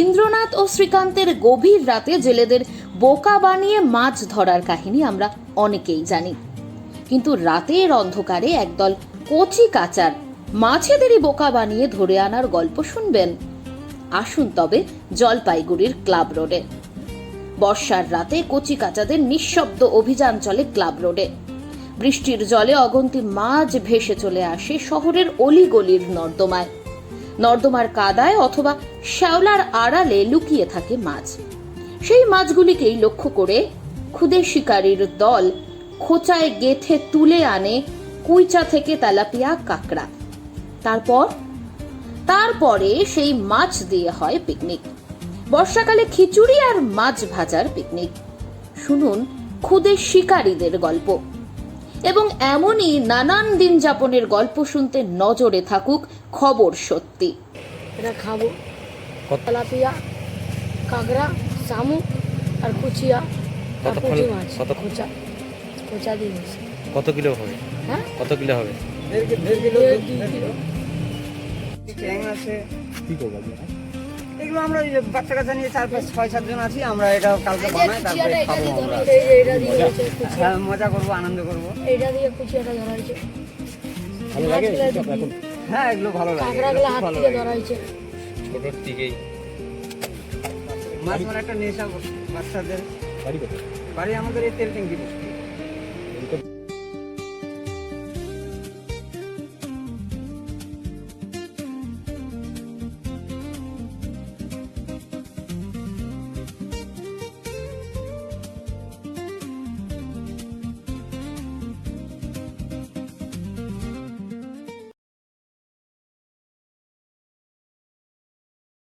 ইন্দ্রনাথ ও শ্রীকান্তের গভীর রাতে জেলেদের বোকা বানিয়ে মাছ ধরার কাহিনী আমরা অনেকেই জানি, কিন্তু রাতের অন্ধকারে একদল কচি কাচার মাছেদেরই বোকা বানিয়ে ধরে আনার গল্প শুনবেন। আসুন তবে জলপাইগুড়ির ক্লাব রোডে। বর্ষার রাতে কচি কাচাদের নিঃশব্দ অভিযান চলে ক্লাব রোডে। বৃষ্টির জলে অগন্তি মাছ ভেসে চলে আসে শহরের অলিগলির নর্দমায়। নর্দমার কাদায় অথবা শ্যাওলার আড়ালে লুকিয়ে থাকে মাছ। সেই মাছগুলিকেই লক্ষ্য করে ক্ষুদে শিকারীর দল খোঁচায় গেথে তুলে আনে কুইচা থেকে তেলাপিয়া কাঁকড়া। তারপরে সেই মাছ দিয়ে হয় পিকনিক। বর্ষাকালে খিচুড়ি আর মাছ ভাজার পিকনিক। শুনুন ক্ষুদে শিকারীদের গল্প। এবং এমনই নানান দিন যাপনের গল্প শুনতে নজরে থাকুক খবর সত্যি। এটা খাবো তেলাপিয়া, কাঁকড়া, শামুক আর কুচিয়া আর পুঁটি মাছ। খোঁচা দিয়ে গেছে। কত কিলো হবে? হ্যাঁ, কত কিলো হবে? 1.5 কিলো। ট্যাং আছে। কি করবো? এগুলো আমরা ওই যে বাচ্চা কাচ্চা নিয়ে 4-5-6-7 জন আছি, আমরা এটা কালকে বানাই, তারপরে খাবো আমরা। এটা দিয়ে হয়েছে কুচিয়া। হ্যাঁ, মজা করবো, আনন্দ করবো। এটা দিয়ে কুচিয়াটা ধরা হয়েছে। ভালো লাগে এখন? হ্যাঁ, এগুলো ভালো লাগে। কাঁকড়াগুলো হাত থেকে ধরা হয়েছে। ছোটোর থেকেই মাছ মানে একটা নেশা বাচ্চাদের। বাড়ি কোথায়? বাড়ি আমাদের এই তেল ট্যাঙ্কি।